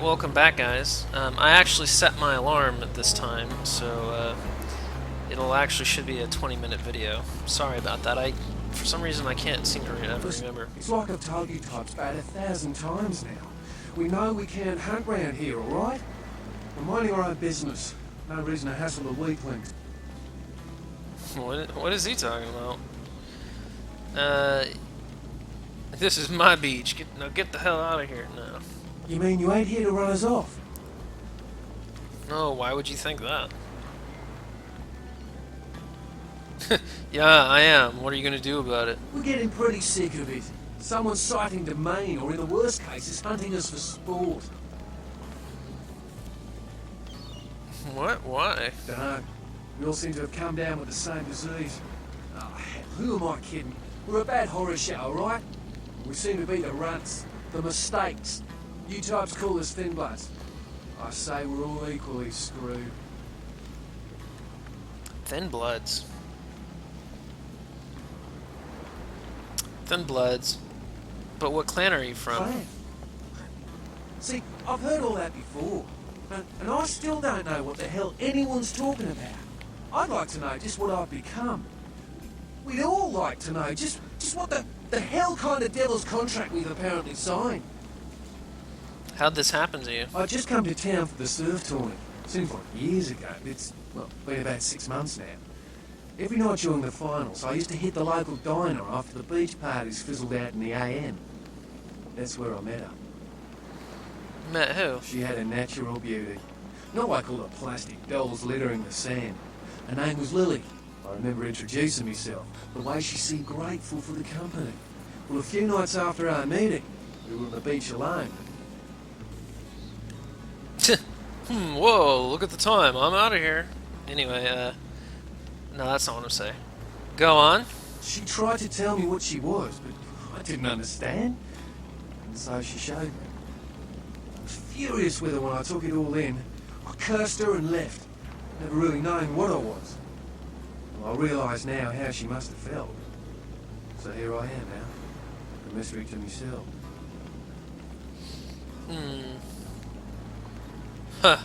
Welcome back, guys. I actually set my alarm at this time, so it'll actually should be a 20-minute video. Sorry about that. For some reason, I can't seem to ever remember. It's like I've told you types about 1,000 times now. We know we can't hunt round here, alright? We're minding our own business. No reason to hassle the weaklings. What is he talking about? This is my beach. Get the hell out of here. No. You mean you ain't here to run us off? No, why would you think that? Yeah, I am. What are you gonna do about it? We're getting pretty sick of it. Someone's sighting domain, or in the worst cases, hunting us for sport. What? Why? Dunno. We all seem to have come down with the same disease. Oh, hell, who am I kidding? We're a bad horror show, alright? We seem to be the runts, the mistakes. You types call us thin bloods. I say we're all equally screwed. Thin Bloods. Thin Bloods. But what clan are you from? Clan? See, I've heard all that before. And I still don't know what the hell anyone's talking about. I'd like to know just what I've become. We'd all like to know just what the hell kind of devil's contract we've apparently signed. How'd this happen to you? I just come to town for the surf tournament. Seems like years ago. It's, well, been about 6 months now. Every night during the finals, I used to hit the local diner after the beach parties fizzled out in the AM. That's where I met her. Met who? She had a natural beauty. Not like all the plastic dolls littering the sand. Her name was Lily. I remember introducing myself. The way she seemed grateful for the company. Well, a few nights after our meeting, we were on the beach alone. Whoa, look at the time. I'm out of here. Anyway, no, that's not what I'm saying. Go on. She tried to tell me what she was, but I didn't understand. And so she showed me. I was furious with her when I took it all in. I cursed her and left, never really knowing what I was. Well, I realise now how she must have felt. So here I am now, a mystery to myself. Huh.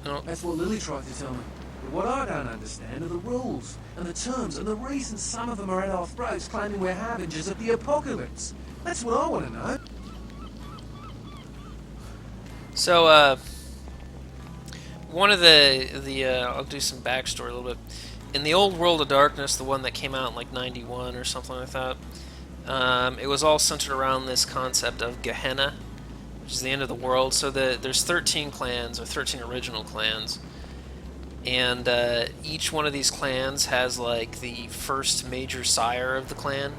No. That's what Lily tried to tell me. But what I don't understand are the rules, and the terms, and the reasons some of them are at our throats claiming we're harbingers of the apocalypse. That's what I want to know. So, one of I'll do some backstory a little bit. In the old World of Darkness, the one that came out in like 91 or something like that, it was all centered around this concept of Gehenna, which is the end of the world. So there's 13 clans, or 13 original clans, and each one of these clans has like the first major sire of the clan.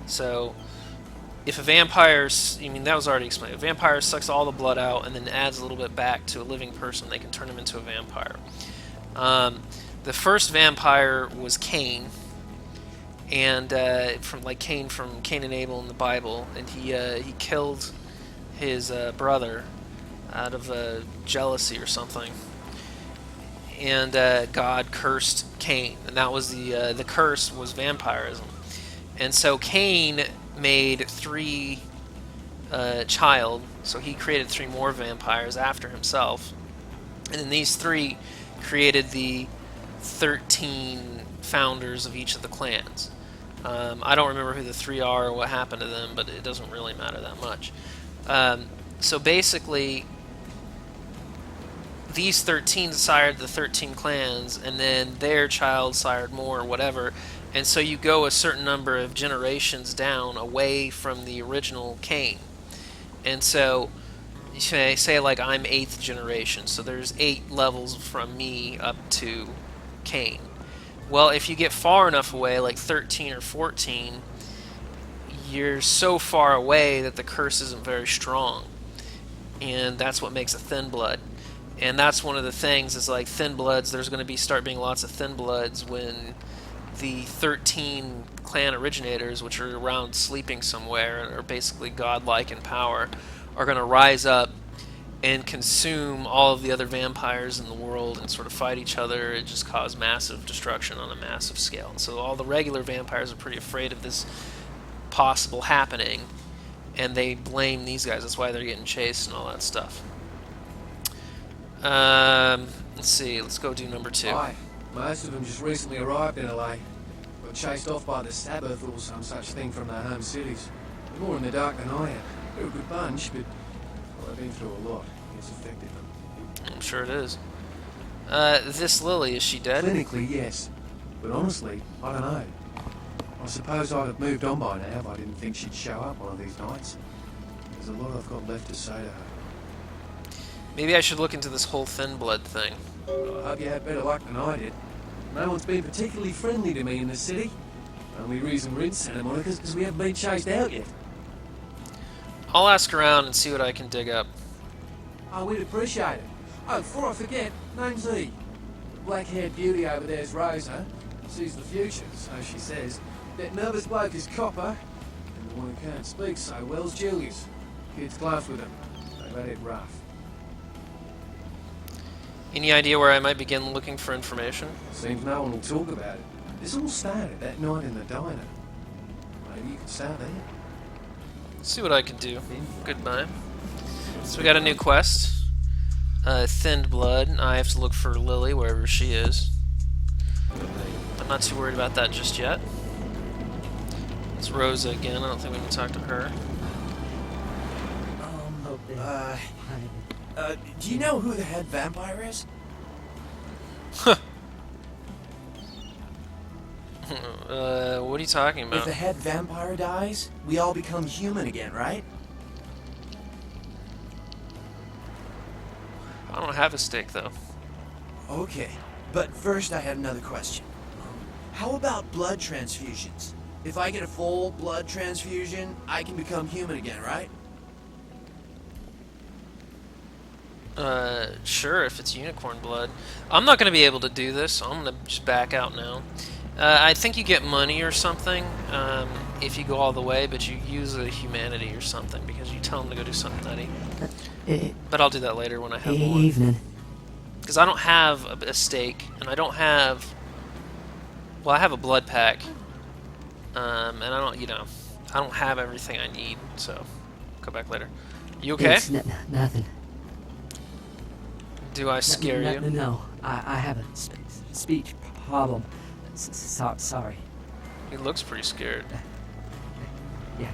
So if a vampire, that was already explained. If a vampire sucks all the blood out and then adds a little bit back to a living person, they can turn him into a vampire. The first vampire was Cain, and from Cain and Abel in the Bible, and he killed his brother out of jealousy or something, and God cursed Cain, and that was the curse was vampirism. And so Cain made three child, so he created 3 more vampires after himself, and then these 3 created the 13 founders of each of the clans. I don't remember who the 3 are or what happened to them, but it doesn't really matter that much. So basically, these 13 sired the 13 clans, and then their child sired more or whatever, and so you go a certain number of generations down away from the original Cain. And so you say like I'm 8th generation, so there's 8 levels from me up to Cain. Well, if you get far enough away, like 13 or 14, you're so far away that the curse isn't very strong, and that's what makes a thin blood. And that's one of the things is like thin bloods. There's going to start being lots of thin bloods when the 13 clan originators, which are around sleeping somewhere and are basically godlike in power, are going to rise up and consume all of the other vampires in the world and sort of fight each other. It just cause massive destruction on a massive scale. And so all the regular vampires are pretty afraid of this possible happening, and they blame these guys. That's why they're getting chased and all that stuff. Let's see. Let's go do number 2. Aye, most of them just recently arrived in LA. Got chased off by the Sabbath or some such thing from their home cities. They're more in the dark than I am. They're a good bunch, but well, they've been through a lot. It's affected them. I'm sure it is. This Lily, is she dead? Clinically, yes. But honestly, I don't know. I suppose I'd have moved on by now if I didn't think she'd show up one of these nights. There's a lot I've got left to say to her. Maybe I should look into this whole thin blood thing. Well, I hope you had better luck than I did. No one's been particularly friendly to me in the city. Only reason we're in Santa Monica is because we haven't been chased out yet. I'll ask around and see what I can dig up. Oh, we'd appreciate it. Oh, before I forget, name's E. The black-haired beauty over there's Rosa. Sees the future, so she says. That nervous bloke is Copper, and the one who can't speak so well's Julius. Kid's close with him. They've had it rough. Any idea where I might begin looking for information? Seems no one will talk about it. This all started that night in the diner. Maybe you could start there. See what I can do. Goodbye. So we got a new quest. Thinned blood. I have to look for Lily wherever she is. I'm not too worried about that just yet. It's Rosa again. I don't think we can talk to her. Do you know who the head vampire is? What are you talking about? If the head vampire dies, we all become human again, right? I don't have a stake though. Okay, but first I had another question. How about blood transfusions? If I get a full blood transfusion, I can become human again, right? Sure, if it's unicorn blood. I'm not going to be able to do this, so I'm going to just back out now. I think you get money or something if you go all the way, but you use a humanity or something because you tell them to go do something nutty. But I'll do that later when I have one. Evening. Because I don't have a stake, and I don't have... Well, I have a blood pack, and I don't, I don't have everything I need, so I'll come back later. You okay? It's nothing. Do I scare you? No, I have a speech problem. Sorry. He looks pretty scared. Yeah.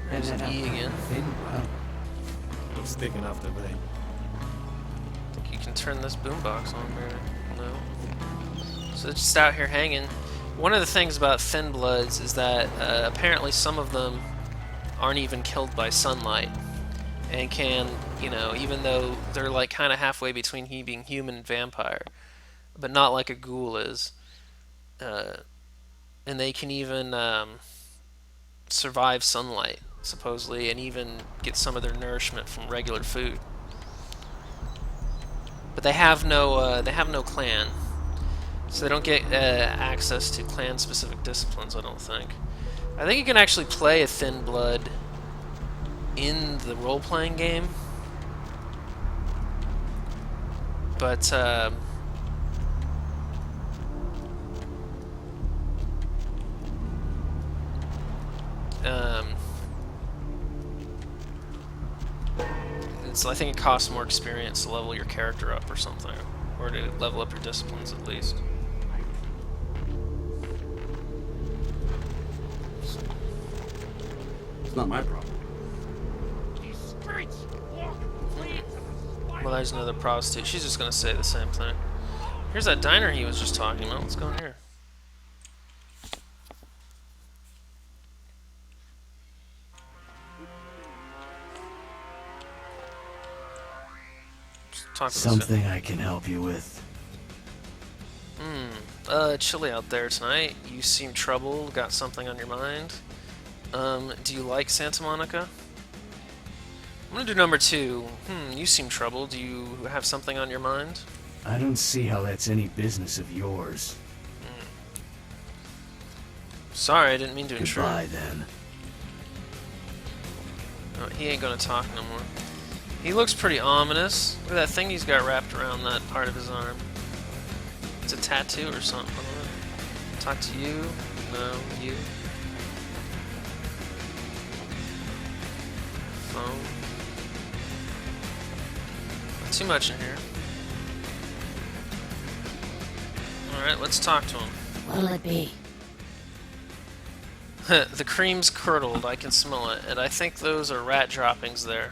There's an E again. Looks thick enough to me. I think you can turn this boombox on there. No. So it's just out here hanging. One of the things about thin bloods is that apparently some of them aren't even killed by sunlight. And can, even though they're like kind of halfway between being human and vampire, but not like a ghoul is. And they can even survive sunlight, supposedly, and even get some of their nourishment from regular food. But they have no clan, so they don't get access to clan-specific disciplines. I don't think. I think you can actually play a thin blood in the role-playing game, but I think it costs more experience to level your character up or something, or to level up your disciplines at least. It's not my problem. Well, there's another prostitute. She's just gonna say the same thing. Here's that diner he was just talking about. Let's go in here. Talk to Something I can help you with. Chilly out there tonight. You seem troubled. Got something on your mind. Do you like Santa Monica? I'm gonna do number 2. You seem troubled. Do you have something on your mind? I don't see how that's any business of yours. Sorry, I didn't mean to intrude. Goodbye, then. Oh, he ain't gonna talk no more. He looks pretty ominous. Look at that thing he's got wrapped around that part of his arm. It's a tattoo or something. Talk to you? No, you. phone. Not too much in here. Alright, let's talk to him. What'll it be? The cream's curdled, I can smell it, and I think those are rat droppings there.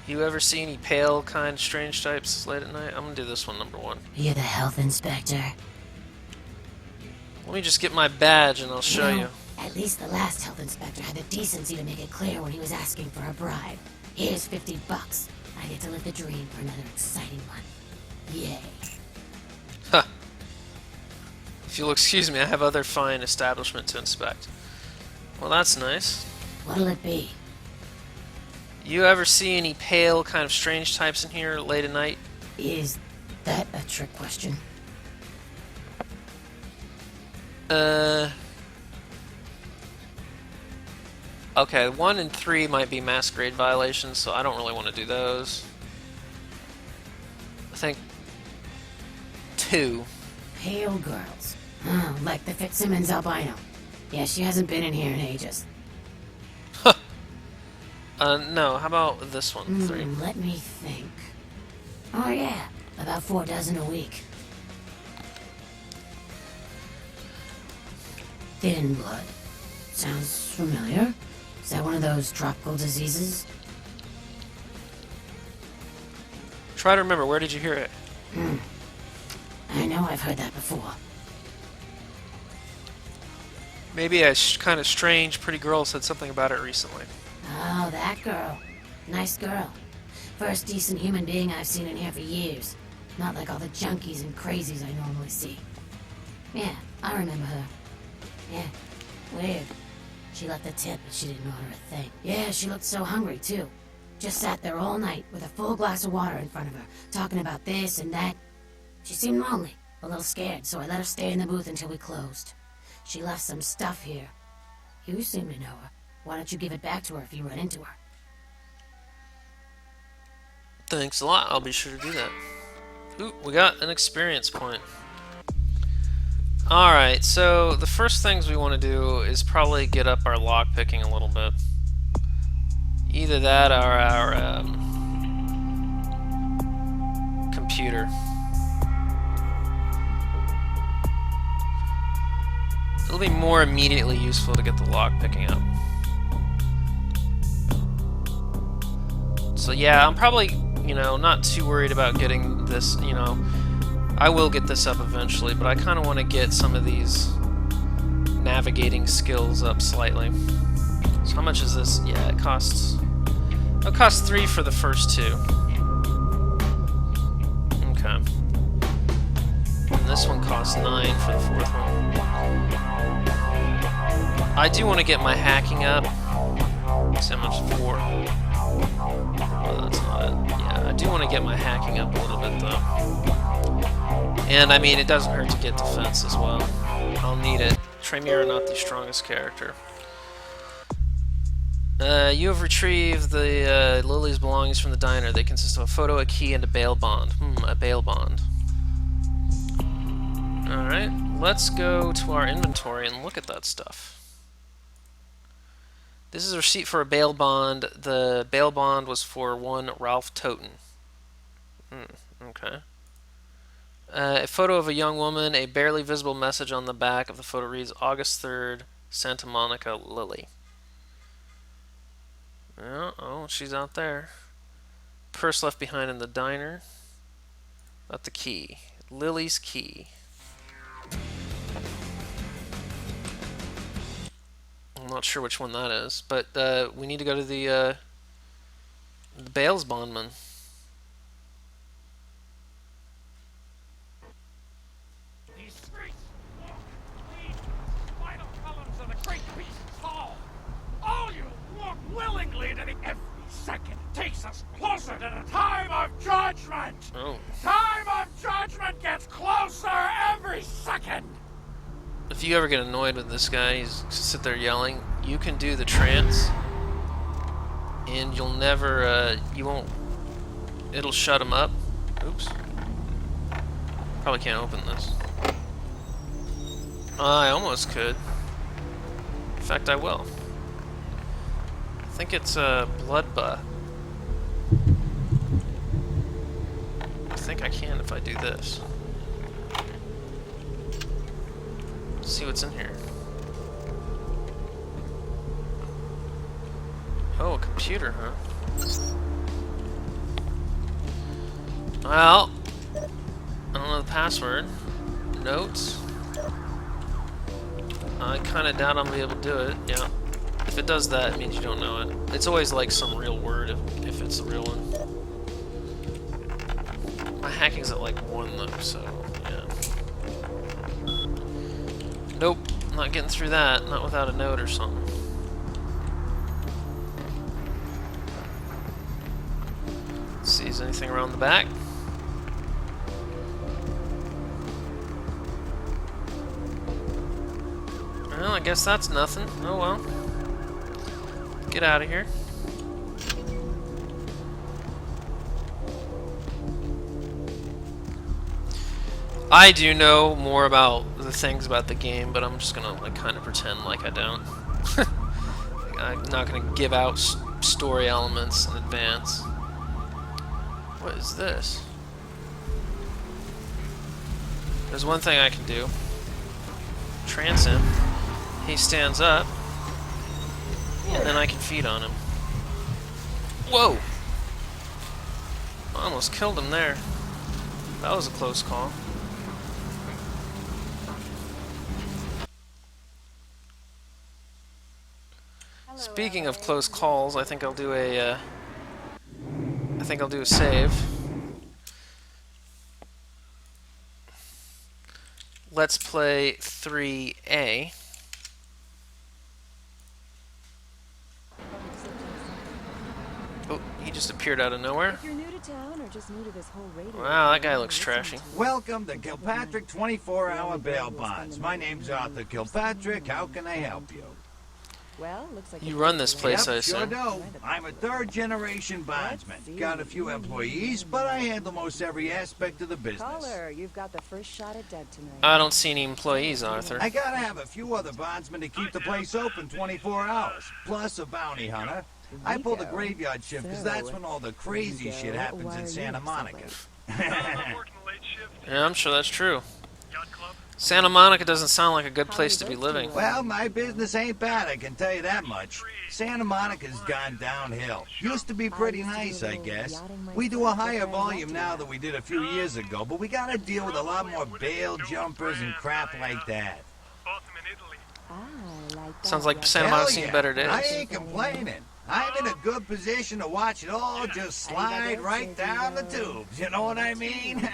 You ever see any pale, kind, strange types late at night? I'm gonna do this one, number 1. You're the health inspector. Let me just get my badge and I'll show you. At least the last health inspector had the decency to make it clear when he was asking for a bribe. Here's $50. I get to live the dream for another exciting one. Yay. Huh. If you'll excuse me, I have other fine establishment to inspect. Well, that's nice. What'll it be? You ever see any pale, kind of strange types in here late at night? Is that a trick question? Okay, 1 and 3 might be masquerade violations, so I don't really want to do those. I think 2. Pale girls. Oh, like the Fitzsimmons albino. Yeah, she hasn't been in here in ages. No, how about this one, 3? Let me think. Oh yeah, about 4 dozen a week. Thin blood. Sounds familiar. Is that one of those tropical diseases? Try to remember, where did you hear it? I know I've heard that before. Maybe a kind of strange, pretty girl said something about it recently. Oh, that girl. Nice girl. First decent human being I've seen in here for years. Not like all the junkies and crazies I normally see. Yeah, I remember her. Yeah, weird. She left a tip, but she didn't order a thing. Yeah, she looked so hungry, too. Just sat there all night with a full glass of water in front of her, talking about this and that. She seemed lonely, a little scared, so I let her stay in the booth until we closed. She left some stuff here. You seem to know her. Why don't you give it back to her if you run into her? Thanks a lot, I'll be sure to do that. Ooh, we got an experience point. Alright, so the first things we want to do is probably get up our lockpicking a little bit. Either that or our computer. It'll be more immediately useful to get the lockpicking up. So yeah, I'm probably, not too worried about getting this, I will get this up eventually, but I kind of want to get some of these navigating skills up slightly. So how much is this? Yeah, it costs 3 for the first 2. Okay. And this one costs 9 for the 4th one. I do want to get my hacking up. Let's see how much 4. Oh, that's not it. Yeah, I do want to get my hacking up a little bit though. And I mean, it doesn't hurt to get defense as well. I'll need it. Tremere, not the strongest character. You have retrieved the Lily's belongings from the diner. They consist of a photo, a key, and a bail bond. A bail bond. Alright, let's go to our inventory and look at that stuff. This is a receipt for a bail bond. The bail bond was for one Ralph Toten. Okay. A photo of a young woman. A barely visible message on the back of the photo reads, August 3rd, Santa Monica, Lily. Oh, she's out there. Purse left behind in the diner. Got the key. Lily's key. I'm not sure which one that is, but we need to go to the bail's bondman. These streets walk clean, vital columns of the great beast fall. All you walk willingly to the every second takes us closer to the time of judgment. Oh. Time of judgment gets closer every second. If you ever get annoyed with this guy, he's just sit there yelling, you can do the trance, and you'll never, you won't, it'll shut him up. Oops. Probably can't open this. I almost could. In fact, I will. I think it's a bloodbath. I think I can if I do this. Let's see what's in here. Oh, a computer, huh? Well, I don't know the password. Notes. I kind of doubt I'm gonna be able to do it. Yeah. If it does that, it means you don't know it. It's always like some real word if it's a real one. My hacking's at like 1 though, so yeah. Nope, not getting through that. Not without a note or something. Let's see, is there anything around the back? Well, I guess that's nothing. Oh well. Get out of here. I do know more about the things about the game, but I'm just gonna like kind of pretend like I don't. I'm not gonna give out story elements in advance. What is this? There's one thing I can do. Trance him. He stands up, and then I can feed on him. Whoa! I almost killed him there. That was a close call. Speaking of close calls, I think I'll do a save. Let's play 3A. Oh, he just appeared out of nowhere. If you're new to town or just new to this whole radio, Wow, that guy looks trashy. Welcome to Kilpatrick 24-hour bail bonds. My name's Arthur Kilpatrick. How can I help you? well, looks like You run this place, I Yep, sure assume. do. I'm a third-generation bondsman. Got a few employees, but I handle most every aspect of the business. Caller, you've got the first shot at Doug tonight. I don't see any employees, Arthur. I gotta have a few other bondsmen to keep the place open 24 hours, plus a bounty hunter. I pull the graveyard shift because that's when all the crazy shit happens in Santa Monica. Yeah, I'm sure that's true. Santa Monica doesn't sound like a good place to be living. Well, my business ain't bad, I can tell you that much. Santa Monica's gone downhill. Used to be pretty nice, I guess. We do a higher volume now than we did a few years ago, but we gotta deal with a lot more bail jumpers and crap like that. Sounds like Santa Hell Monica's seen yeah. better days. I ain't complaining. I'm in a good position to watch it all just slide right down the tubes. You know what I mean?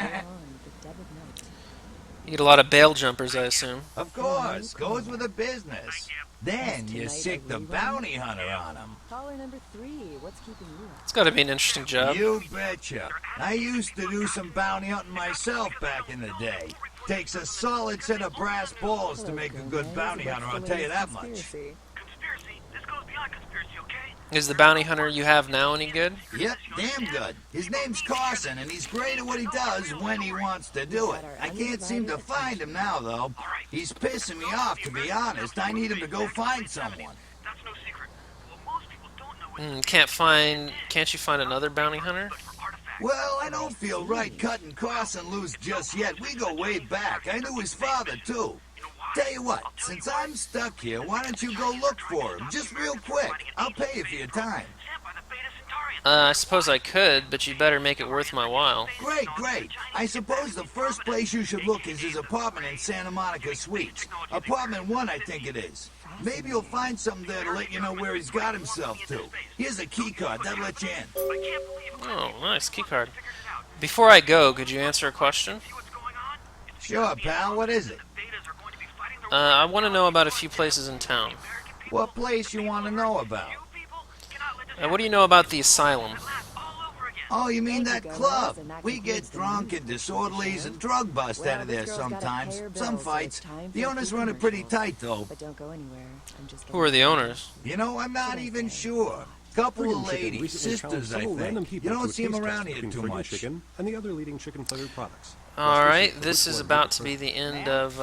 You get a lot of bail jumpers, I assume. Of course, goes with the business. Then you sick the bounty hunter on him. Caller number 3, what's keeping you up? It's got to be an interesting job. You betcha. I used to do some bounty hunting myself back in the day. Takes a solid set of brass balls to make a good bounty hunter, I'll tell you that much. Conspiracy. This goes beyond conspiracy, okay? Is the bounty hunter you have now any good? Yep, damn good. His name's Carson, and he's great at what he does when he wants to do it. I can't seem to find him now, though. He's pissing me off, to be honest. I need him to go find someone. That's no secret. What most people don't know is Can't you find another bounty hunter? Well, I don't feel right cutting Carson loose just yet. We go way back. I knew his father, too. Tell you what, since I'm stuck here, why don't you go look for him? Just real quick. I'll pay you for your time. I suppose I could, but you'd better make it worth my while. Great, great. I suppose the first place you should look is his apartment in Santa Monica Suites. Apartment 1, I think it is. Maybe you'll find something there to let you know where he's got himself to. Here's a key card. That'll let you in. Oh, nice keycard. Before I go, could you answer a question? Sure, pal. What is it? I want to know about a few places in town. What place you want to know about? What do you know about the asylum? Oh, you mean that club? We get drunk and disorderlies and drug bust out of there sometimes. Some fights. The owners run it pretty tight, though. But don't go anywhere. I'm just Who are the owners? You know, I'm not even sure. Couple of ladies, sisters, I think. You don't see them around here too much. Chicken and the other leading chicken-flavored products. Alright, this is about to be the end of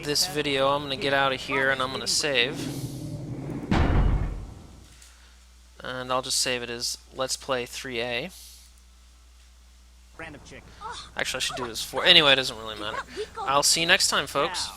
this video. I'm going to get out of here and I'm going to save. And I'll just save it as Let's Play 3A. Random chick. Actually, I should do this 4. Anyway, it doesn't really matter. I'll see you next time, folks.